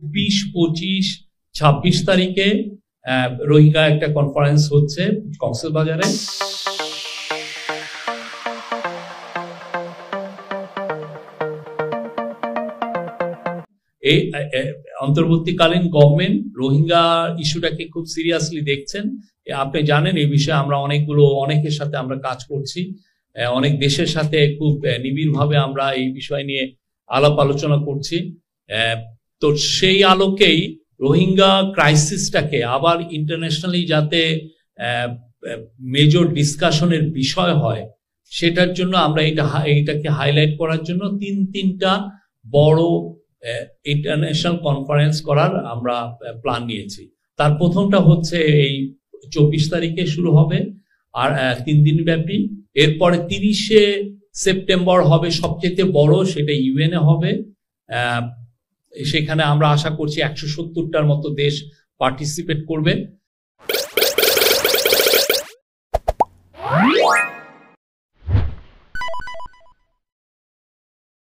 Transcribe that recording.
24, 25, 26 তারিখে রোহিঙ্গা একটা কনফারেন্স হচ্ছে কক্সবাজারে। এই অন্তর্বর্তীকালীন গভর্নমেন্ট রোহিঙ্গা ইস্যুটাকে খুব সিরিয়াসলি দেখছেন। আপনি জানেন এই বিষয়ে আমরা অনেকের সাথে আমরা কাজ করছি, অনেক দেশের সাথে খুব নিবিড়ভাবে আমরা এই বিষয় নিয়ে আলাপ আলোচনা করছি। তো সেই আলোকেই রোহিঙ্গা ক্রাইসিসটাকে আবার ইন্টারন্যাশনালি যাতে মেজর ডিসকাশনের বিষয় হয়, সেটার জন্য আমরা এইটাকে হাইলাইট করার জন্য তিনটা বড় ইন্টারন্যাশনাল কনফারেন্স করার আমরা প্ল্যান নিয়েছি। তার প্রথমটা হচ্ছে এই 24 তারিখে শুরু হবে, আর 3 দিন ব্যাপী। এরপরে 30শে সেপ্টেম্বর হবে সবচেয়ে বড়, সেটা ইউএনএ হবে। সেখানে আমরা আশা করছি 170টার মতো দেশ পার্টিসিপেট করবে।